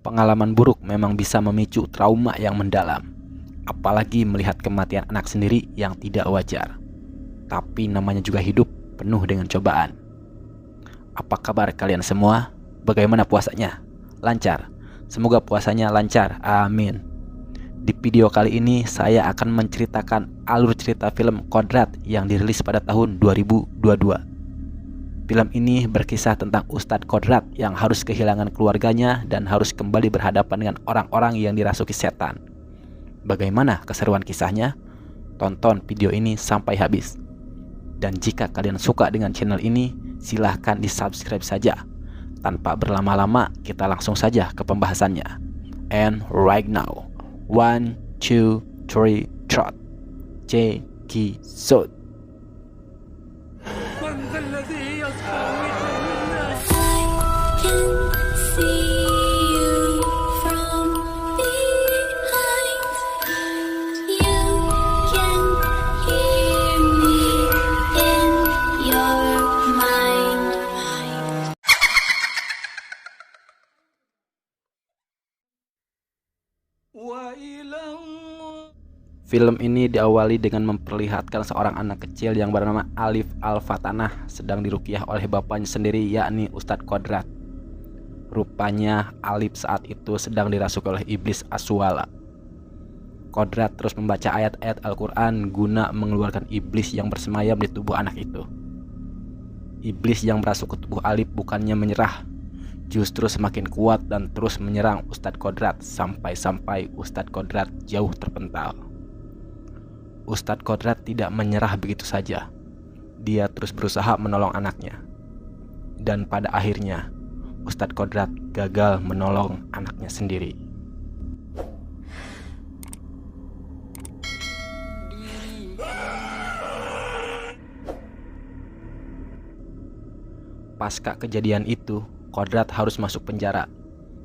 Pengalaman buruk memang bisa memicu trauma yang mendalam, apalagi melihat kematian anak sendiri yang tidak wajar. Tapi namanya juga hidup penuh dengan cobaan. Apa kabar kalian semua? Bagaimana puasanya? Lancar? Semoga puasanya lancar, amin. Di video kali ini saya akan menceritakan alur cerita film Kodrat yang dirilis pada tahun 2022. Film ini berkisah tentang Ustadz Kodrat yang harus kehilangan keluarganya dan harus kembali berhadapan dengan orang-orang yang dirasuki setan. Bagaimana keseruan kisahnya? Tonton video ini sampai habis. Dan jika kalian suka dengan channel ini, silahkan di-subscribe saja. Tanpa berlama-lama, kita langsung saja ke pembahasannya. And right now, 1, 2, 3, trot. Check it out. Film ini diawali dengan memperlihatkan seorang anak kecil yang bernama Alif Al-Fatanah sedang diruqyah oleh bapaknya sendiri, yakni Ustadz Kodrat. Rupanya Alif saat itu sedang dirasuki oleh iblis Aswala. Kodrat terus membaca ayat-ayat Al-Quran guna mengeluarkan iblis yang bersemayam di tubuh anak itu. Iblis yang merasuk ke tubuh Alif bukannya menyerah, justru semakin kuat dan terus menyerang Ustadz Kodrat sampai-sampai Ustadz Kodrat jauh terpental. Ustadz Kodrat tidak menyerah begitu saja. Dia terus berusaha menolong anaknya. Dan pada akhirnya, Ustadz Kodrat gagal menolong anaknya sendiri. Pasca kejadian itu, Kodrat harus masuk penjara.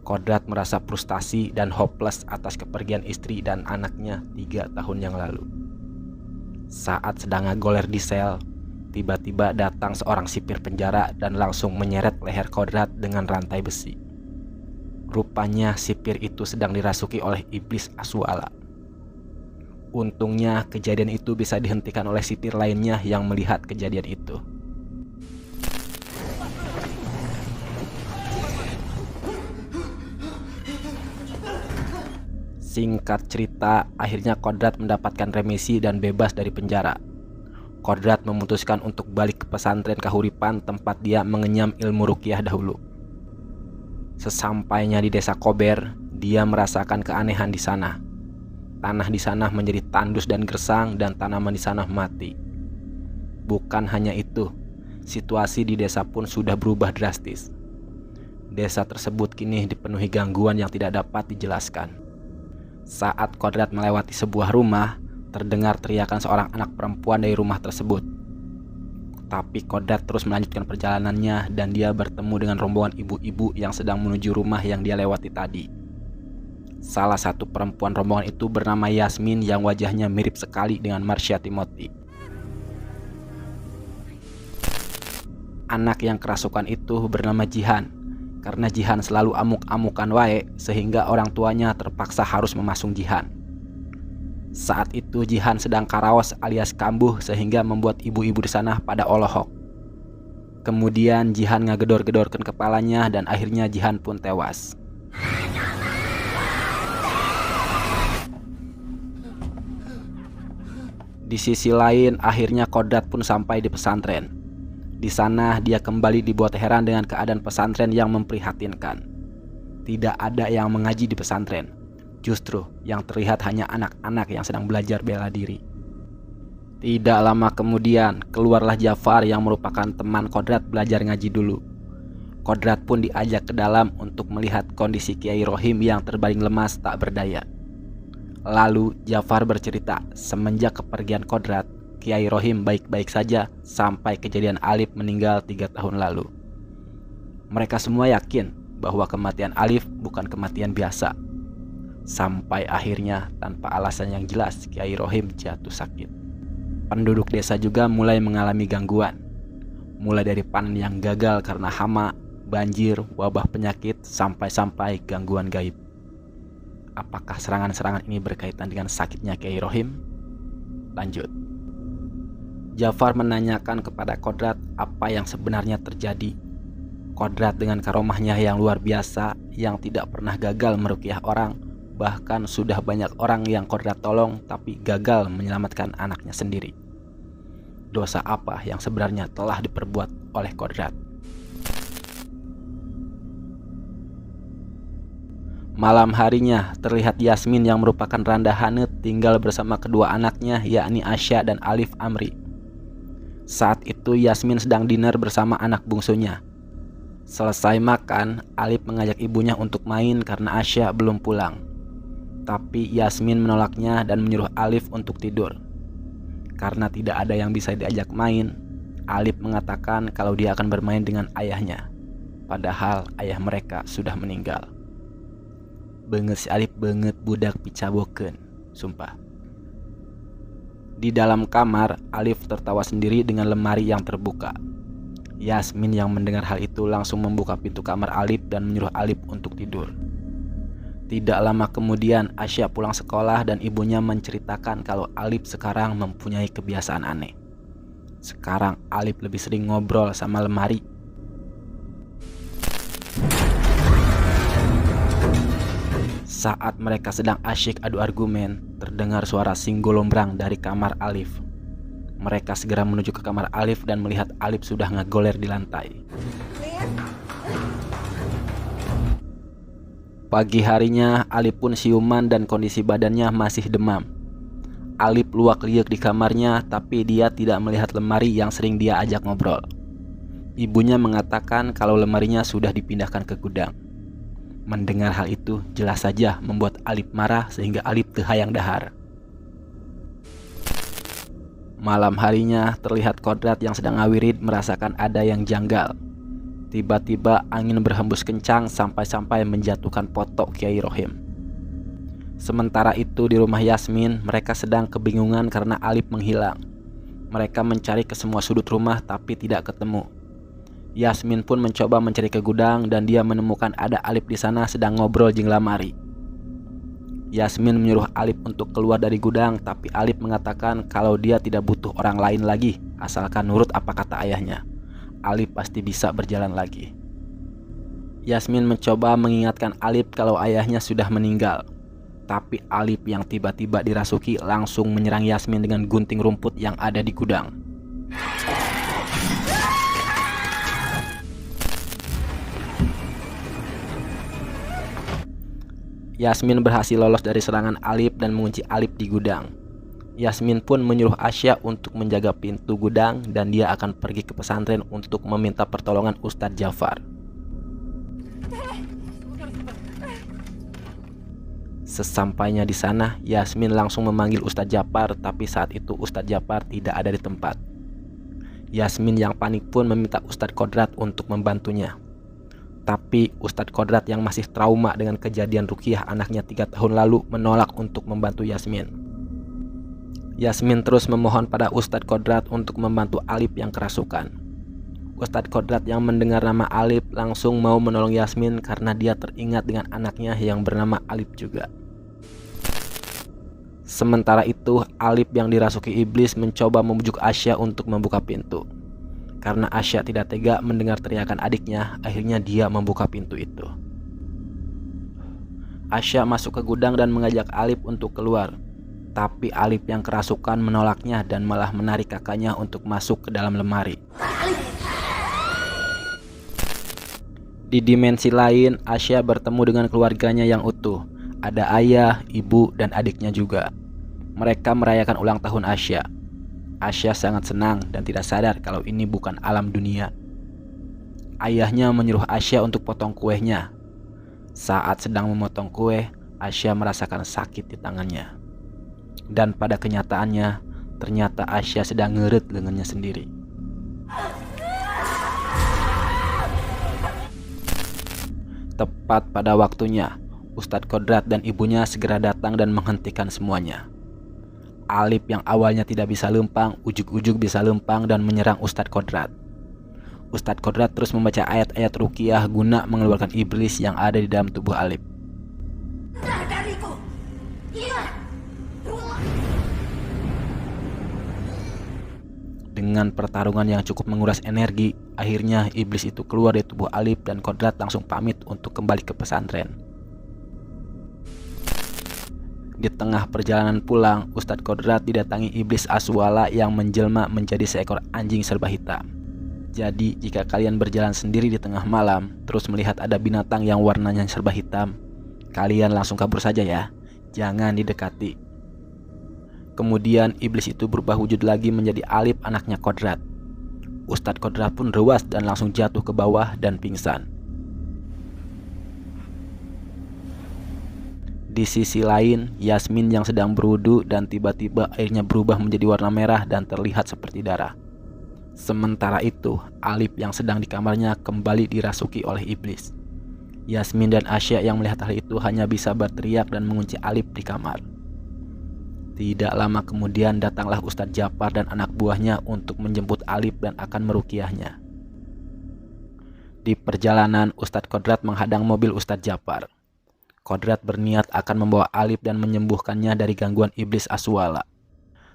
Kodrat merasa frustasi dan hopeless atas kepergian istri dan anaknya 3 tahun yang lalu. Saat sedang ngagoler di sel, tiba-tiba datang seorang sipir penjara dan langsung menyeret leher Kodrat dengan rantai besi. Rupanya sipir itu sedang dirasuki oleh iblis Aswala. Untungnya kejadian itu bisa dihentikan oleh sipir lainnya yang melihat kejadian itu. Singkat cerita, akhirnya Kodrat mendapatkan remisi dan bebas dari penjara. Kodrat memutuskan untuk balik ke pesantren Kahuripan tempat dia mengenyam ilmu ruqyah dahulu. Sesampainya di desa Kober, dia merasakan keanehan di sana. Tanah di sana menjadi tandus dan gersang dan tanaman di sana mati. Bukan hanya itu, situasi di desa pun sudah berubah drastis. Desa tersebut kini dipenuhi gangguan yang tidak dapat dijelaskan. Saat Kodrat melewati sebuah rumah, terdengar teriakan seorang anak perempuan dari rumah tersebut. Tapi Kodrat terus melanjutkan perjalanannya dan dia bertemu dengan rombongan ibu-ibu yang sedang menuju rumah yang dia lewati tadi. Salah satu perempuan rombongan itu bernama Yasmin yang wajahnya mirip sekali dengan Marsha Timothy. Anak yang kerasukan itu bernama Jihan. Karena Jihan selalu amuk-amukan wae, sehingga orang tuanya terpaksa harus memasung Jihan. Saat itu Jihan sedang karaos alias kambuh sehingga membuat ibu-ibu di sana pada olohok. Kemudian Jihan ngagedor-gedorkan kepalanya dan akhirnya Jihan pun tewas. Di sisi lain, akhirnya Kodrat pun sampai di pesantren. Di sana dia kembali dibuat heran dengan keadaan pesantren yang memprihatinkan. Tidak ada yang mengaji di pesantren. Justru yang terlihat hanya anak-anak yang sedang belajar bela diri. Tidak lama kemudian keluarlah Jafar yang merupakan teman Kodrat belajar ngaji dulu. Kodrat pun diajak ke dalam untuk melihat kondisi Kiai Rohim yang terbaring lemas tak berdaya. Lalu Jafar bercerita semenjak kepergian Kodrat, Kiai Rohim baik-baik saja sampai kejadian Alif meninggal 3 tahun lalu. Mereka semua yakin bahwa kematian Alif bukan kematian biasa. Sampai akhirnya tanpa alasan yang jelas Kiai Rohim jatuh sakit. Penduduk desa juga mulai mengalami gangguan. Mulai dari panen yang gagal karena hama, banjir, wabah penyakit, sampai-sampai gangguan gaib. Apakah serangan-serangan ini berkaitan dengan sakitnya Kiai Rohim? Lanjut. Jafar menanyakan kepada Kodrat apa yang sebenarnya terjadi. Kodrat dengan karomahnya yang luar biasa, yang tidak pernah gagal meruqyah orang, bahkan sudah banyak orang yang Kodrat tolong tapi gagal menyelamatkan anaknya sendiri. Dosa apa yang sebenarnya telah diperbuat oleh Kodrat? Malam harinya terlihat Yasmin yang merupakan Randa Hanet tinggal bersama kedua anaknya, yakni Asya dan Alif Amri. Saat itu Yasmin sedang dinner bersama anak bungsunya. Selesai makan, Alif mengajak ibunya untuk main karena Asya belum pulang. Tapi Yasmin menolaknya dan menyuruh Alif untuk tidur. Karena tidak ada yang bisa diajak main, Alif mengatakan kalau dia akan bermain dengan ayahnya. Padahal ayah mereka sudah meninggal. Banget si Alif banget budak picabokeun, sumpah. Di dalam kamar, Alif tertawa sendiri dengan lemari yang terbuka. Yasmin yang mendengar hal itu langsung membuka pintu kamar Alif dan menyuruh Alif untuk tidur. Tidak lama kemudian Asya pulang sekolah dan ibunya menceritakan kalau Alif sekarang mempunyai kebiasaan aneh. Sekarang Alif lebih sering ngobrol sama lemari. Saat mereka sedang asyik adu argumen, terdengar suara singgolombrang dari kamar Alif. Mereka segera menuju ke kamar Alif dan melihat Alif sudah ngegoler di lantai. Pagi harinya, Alif pun siuman dan kondisi badannya masih demam. Alif luak-liuk di kamarnya, tapi dia tidak melihat lemari yang sering dia ajak ngobrol. Ibunya mengatakan kalau lemarinya sudah dipindahkan ke gudang. Mendengar hal itu jelas saja membuat Alif marah sehingga Alif terhayang dahar. Malam harinya terlihat Kodrat yang sedang ngawirid merasakan ada yang janggal. Tiba-tiba angin berhembus kencang sampai-sampai menjatuhkan potok Kiai Rohim. Sementara itu di rumah Yasmin mereka sedang kebingungan karena Alif menghilang. Mereka mencari ke semua sudut rumah tapi tidak ketemu. Yasmin pun mencoba mencari ke gudang dan dia menemukan ada Alif di sana sedang ngobrol jeung lamari. Yasmin menyuruh Alif untuk keluar dari gudang, tapi Alif mengatakan kalau dia tidak butuh orang lain lagi, asalkan nurut apa kata ayahnya. Alif pasti bisa berjalan lagi. Yasmin mencoba mengingatkan Alif kalau ayahnya sudah meninggal, tapi Alif yang tiba-tiba dirasuki langsung menyerang Yasmin dengan gunting rumput yang ada di gudang. Yasmin berhasil lolos dari serangan Alif dan mengunci Alif di gudang. Yasmin pun menyuruh Asya untuk menjaga pintu gudang dan dia akan pergi ke pesantren untuk meminta pertolongan Ustadz Jafar. Sesampainya di sana, Yasmin langsung memanggil Ustadz Jafar, tapi saat itu Ustadz Jafar tidak ada di tempat. Yasmin yang panik pun meminta Ustadz Kodrat untuk membantunya. Tapi Ustadz Kodrat yang masih trauma dengan kejadian ruqyah anaknya 3 tahun lalu menolak untuk membantu Yasmin. Yasmin terus memohon pada Ustadz Kodrat untuk membantu Alif yang kerasukan. Ustadz Kodrat yang mendengar nama Alif langsung mau menolong Yasmin karena dia teringat dengan anaknya yang bernama Alif juga. Sementara itu Alif yang dirasuki iblis mencoba membujuk Asya untuk membuka pintu. Karena Asya tidak tega mendengar teriakan adiknya, akhirnya dia membuka pintu itu. Asya masuk ke gudang dan mengajak Alif untuk keluar. Tapi Alif yang kerasukan menolaknya dan malah menarik kakaknya untuk masuk ke dalam lemari. Di dimensi lain, Asya bertemu dengan keluarganya yang utuh. Ada ayah, ibu, dan adiknya juga. Mereka merayakan ulang tahun Asya. Asya sangat senang dan tidak sadar kalau ini bukan alam dunia. Ayahnya menyuruh Asya untuk potong kuenya. Saat sedang memotong kue, Asya merasakan sakit di tangannya. Dan pada kenyataannya, ternyata Asya sedang ngeret lengannya sendiri. Tepat pada waktunya, Ustadz Kodrat dan ibunya segera datang dan menghentikan semuanya. Alif yang awalnya tidak bisa lempang, ujug-ujug bisa lempang dan menyerang Ustadz Kodrat. Ustadz Kodrat terus membaca ayat-ayat ruqyah guna mengeluarkan iblis yang ada di dalam tubuh Alif. Dengan pertarungan yang cukup menguras energi, akhirnya iblis itu keluar dari tubuh Alif dan Kodrat langsung pamit untuk kembali ke pesantren. Di tengah perjalanan pulang, Ustadz Kodrat didatangi iblis Aswala yang menjelma menjadi seekor anjing serba hitam. Jadi, jika kalian berjalan sendiri di tengah malam, terus melihat ada binatang yang warnanya serba hitam, kalian langsung kabur saja ya, jangan didekati. Kemudian iblis itu berubah wujud lagi menjadi Alif, anaknya Kodrat. Ustadz Kodrat pun rewas dan langsung jatuh ke bawah dan pingsan. Di sisi lain, Yasmin yang sedang berwudu dan tiba-tiba airnya berubah menjadi warna merah dan terlihat seperti darah. Sementara itu, Alif yang sedang di kamarnya kembali dirasuki oleh iblis. Yasmin dan Asya yang melihat hal itu hanya bisa berteriak dan mengunci Alif di kamar. Tidak lama kemudian datanglah Ustadz Jafar dan anak buahnya untuk menjemput Alif dan akan meruqyahnya. Di perjalanan, Ustadz Kodrat menghadang mobil Ustadz Jafar. Kodrat berniat akan membawa Alif dan menyembuhkannya dari gangguan iblis Aswala.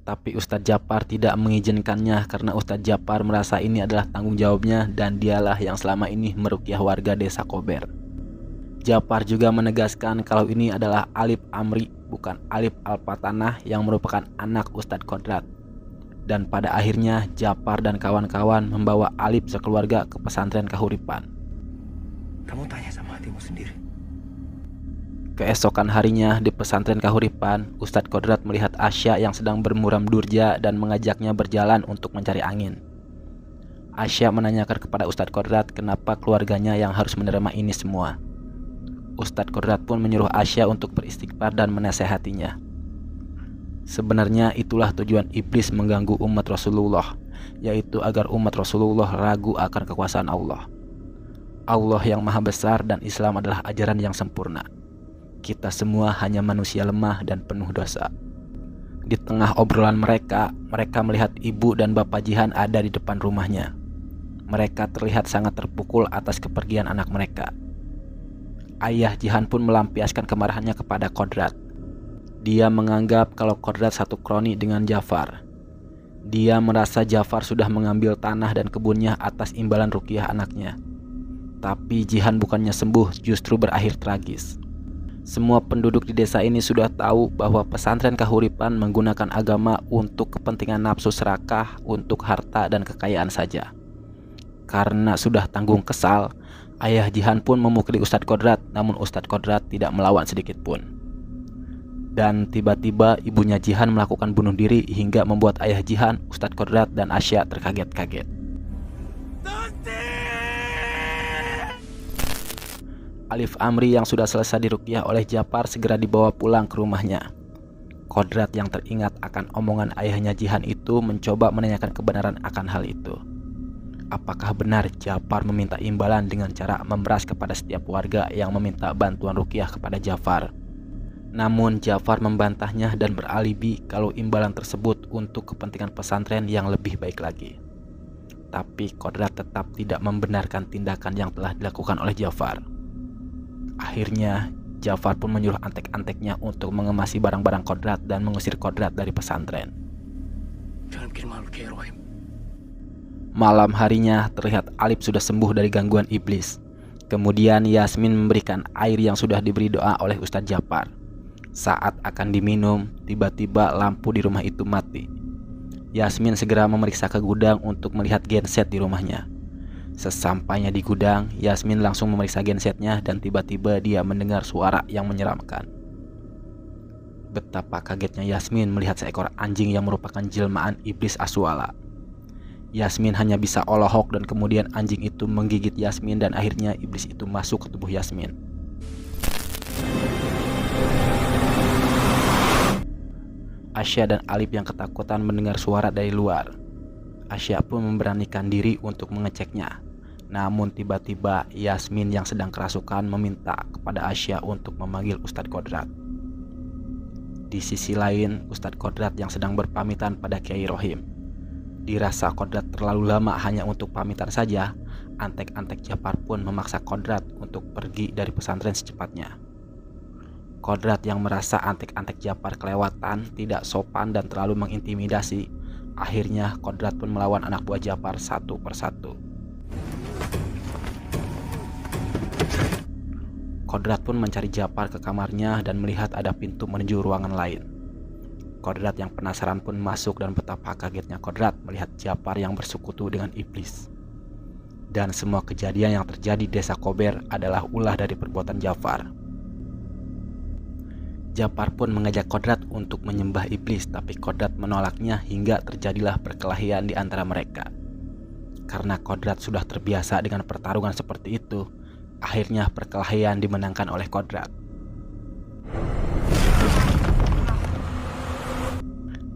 Tapi Ustadz Jafar tidak mengizinkannya karena Ustadz Jafar merasa ini adalah tanggung jawabnya dan dialah yang selama ini meruqyah warga desa Kober. Jafar juga menegaskan kalau ini adalah Alif Amri, bukan Alif Alpatanah yang merupakan anak Ustadz Kodrat. Dan pada akhirnya Jafar dan kawan-kawan membawa Alif sekeluarga ke pesantren Kahuripan. Kamu tanya sama hatimu sendiri. Keesokan harinya di pesantren Kahuripan, Ustadz Kodrat melihat Asya yang sedang bermuram durja dan mengajaknya berjalan untuk mencari angin. Asya menanyakan kepada Ustadz Kodrat kenapa keluarganya yang harus menerima ini semua. Ustadz Kodrat pun menyuruh Asya untuk beristighfar dan menasehatinya. Sebenarnya itulah tujuan iblis mengganggu umat Rasulullah, yaitu agar umat Rasulullah ragu akan kekuasaan Allah. Allah yang maha besar dan Islam adalah ajaran yang sempurna. Kita semua hanya manusia lemah dan penuh dosa. Di tengah obrolan mereka melihat ibu dan bapak Jihan ada di depan rumahnya. Mereka terlihat sangat terpukul atas kepergian anak mereka. Ayah Jihan pun melampiaskan kemarahannya kepada Kodrat. Dia menganggap kalau Kodrat satu kroni dengan Jafar. Dia merasa Jafar sudah mengambil tanah dan kebunnya atas imbalan ruqyah anaknya. Tapi Jihan bukannya sembuh, justru berakhir tragis. Semua penduduk di desa ini sudah tahu bahwa pesantren Kahuripan menggunakan agama untuk kepentingan nafsu serakah, untuk harta dan kekayaan saja. Karena sudah tanggung kesal, ayah Jihan pun memukuli Ustadz Kodrat, namun Ustadz Kodrat tidak melawan sedikit pun. Dan tiba-tiba ibunya Jihan melakukan bunuh diri hingga membuat ayah Jihan, Ustadz Kodrat dan Asya terkaget-kaget. Alif Amri yang sudah selesai diruqyah oleh Jafar segera dibawa pulang ke rumahnya. Kodrat yang teringat akan omongan ayahnya Jihan itu mencoba menanyakan kebenaran akan hal itu. Apakah benar Jafar meminta imbalan dengan cara memeras kepada setiap warga yang meminta bantuan ruqyah kepada Jafar? Namun Jafar membantahnya dan beralibi kalau imbalan tersebut untuk kepentingan pesantren yang lebih baik lagi. Tapi Kodrat tetap tidak membenarkan tindakan yang telah dilakukan oleh Jafar. Akhirnya Jafar pun menyuruh antek-anteknya untuk mengemasi barang-barang Kodrat dan mengusir Kodrat dari pesantren. Jangan bikin malu kayak Rohim. Malam harinya terlihat Alif sudah sembuh dari gangguan iblis. Kemudian Yasmin memberikan air yang sudah diberi doa oleh Ustadz Jafar. Saat akan diminum, tiba-tiba lampu di rumah itu mati. Yasmin segera memeriksa ke gudang untuk melihat genset di rumahnya. Sesampainya di gudang, Yasmin langsung memeriksa gensetnya dan tiba-tiba dia mendengar suara yang menyeramkan. Betapa kagetnya Yasmin melihat seekor anjing yang merupakan jelmaan iblis Aswala. Yasmin hanya bisa olohok dan kemudian anjing itu menggigit Yasmin dan akhirnya iblis itu masuk ke tubuh Yasmin. Asya dan Alif yang ketakutan mendengar suara dari luar. Asya pun memberanikan diri untuk mengeceknya. Namun tiba-tiba Yasmin yang sedang kerasukan meminta kepada Asya untuk memanggil Ustadz Kodrat. Di sisi lain, Ustadz Kodrat yang sedang berpamitan pada Kiai Rohim. Dirasa Kodrat terlalu lama hanya untuk pamitan saja, antek-antek Japar pun memaksa Kodrat untuk pergi dari pesantren secepatnya. Kodrat yang merasa antek-antek Japar kelewatan, tidak sopan dan terlalu mengintimidasi, akhirnya Kodrat pun melawan anak buah Japar satu persatu. Kodrat pun mencari Japar ke kamarnya dan melihat ada pintu menuju ruangan lain. Kodrat yang penasaran pun masuk dan betapa kagetnya Kodrat melihat Japar yang bersekutu dengan iblis. Dan semua kejadian yang terjadi di desa Kober adalah ulah dari perbuatan Jafar. Japar pun mengajak Kodrat untuk menyembah iblis, tapi Kodrat menolaknya hingga terjadilah perkelahian di antara mereka. Karena Kodrat sudah terbiasa dengan pertarungan seperti itu, akhirnya perkelahian dimenangkan oleh Kodrat.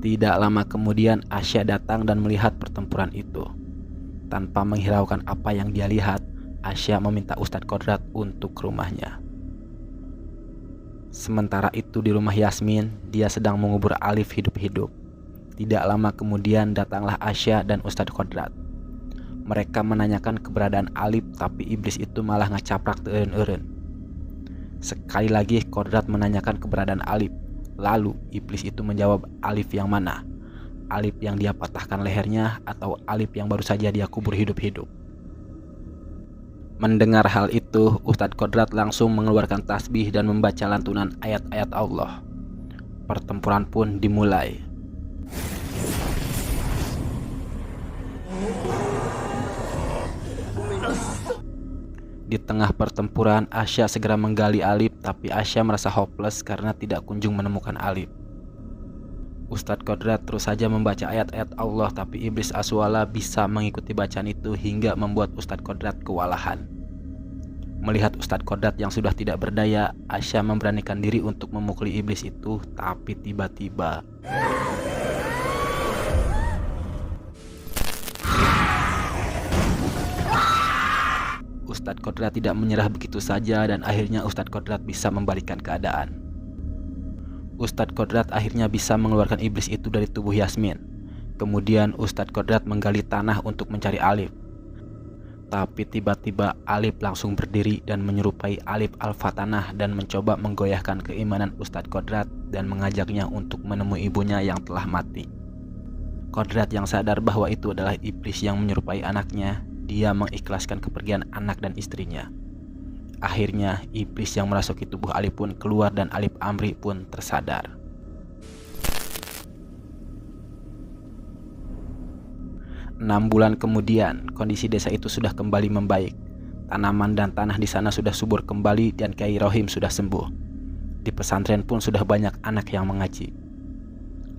Tidak lama kemudian Asya datang dan melihat pertempuran itu. Tanpa menghiraukan apa yang dia lihat, Asya meminta Ustadz Kodrat untuk ke rumahnya. Sementara itu di rumah Yasmin, dia sedang mengubur Alif hidup-hidup. Tidak lama kemudian datanglah Asya dan Ustadz Kodrat. Mereka menanyakan keberadaan Alif, tapi iblis itu malah ngacaprak teureun-eureun. Sekali lagi Kodrat menanyakan keberadaan Alif. Lalu iblis itu menjawab Alif yang mana? Alif yang dia patahkan lehernya atau Alif yang baru saja dia kubur hidup-hidup? Mendengar hal itu, Ustadz Kodrat langsung mengeluarkan tasbih dan membaca lantunan ayat-ayat Allah. Pertempuran pun dimulai. Di tengah pertempuran, Asya segera menggali Alif, tapi Asya merasa hopeless karena tidak kunjung menemukan Alif. Ustadz Kodrat terus saja membaca ayat-ayat Allah, tapi iblis Aswala bisa mengikuti bacaan itu hingga membuat Ustadz Kodrat kewalahan. Melihat Ustadz Kodrat yang sudah tidak berdaya, Asya memberanikan diri untuk memukuli iblis itu, tapi tiba-tiba Ustadz Kodrat tidak menyerah begitu saja dan akhirnya Ustadz Kodrat bisa membalikkan keadaan. Ustadz Kodrat akhirnya bisa mengeluarkan iblis itu dari tubuh Yasmin. Kemudian Ustadz Kodrat menggali tanah untuk mencari Alif. Tapi tiba-tiba Alif langsung berdiri dan menyerupai Alif Al-Fatanah dan mencoba menggoyahkan keimanan Ustadz Kodrat dan mengajaknya untuk menemui ibunya yang telah mati. Kodrat yang sadar bahwa itu adalah iblis yang menyerupai anaknya, dia mengikhlaskan kepergian anak dan istrinya. Akhirnya iblis yang merasuki tubuh Alif pun keluar dan Alif Amri pun tersadar. Enam bulan kemudian, kondisi desa itu sudah kembali membaik. Tanaman dan tanah di sana sudah subur kembali dan Kiai Rohim sudah sembuh. Di pesantren pun sudah banyak anak yang mengaji.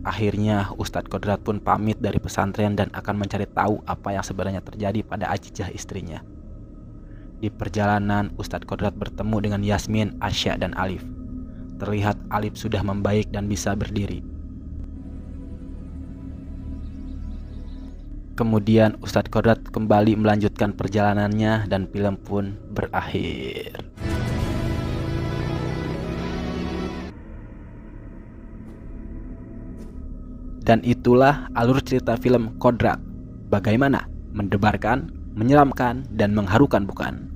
Akhirnya Ustadz Kodrat pun pamit dari pesantren dan akan mencari tahu apa yang sebenarnya terjadi pada Ajijah istrinya. Di perjalanan Ustadz Kodrat bertemu dengan Yasmin, Asya dan Alif. Terlihat Alif sudah membaik dan bisa berdiri. Kemudian Ustadz Kodrat kembali melanjutkan perjalanannya dan film pun berakhir. Dan itulah alur cerita film Kodrat. Bagaimana? Mendebarkan, menyeramkan, dan mengharukan bukan?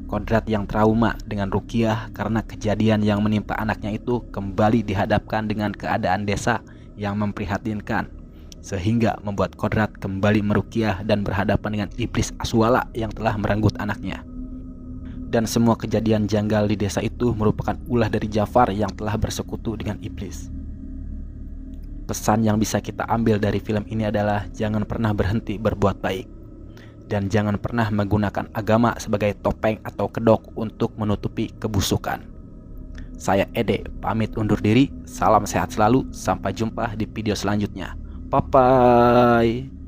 Kodrat yang trauma dengan Rukiah karena kejadian yang menimpa anaknya itu kembali dihadapkan dengan keadaan desa yang memprihatinkan, sehingga membuat Kodrat kembali merukiah dan berhadapan dengan iblis Aswala yang telah merenggut anaknya. Dan semua kejadian janggal di desa itu merupakan ulah dari Jafar yang telah bersekutu dengan iblis. Pesan yang bisa kita ambil dari film ini adalah jangan pernah berhenti berbuat baik. Dan jangan pernah menggunakan agama sebagai topeng atau kedok untuk menutupi kebusukan. Saya Ede, pamit undur diri. Salam sehat selalu. Sampai jumpa di video selanjutnya. Bye-bye.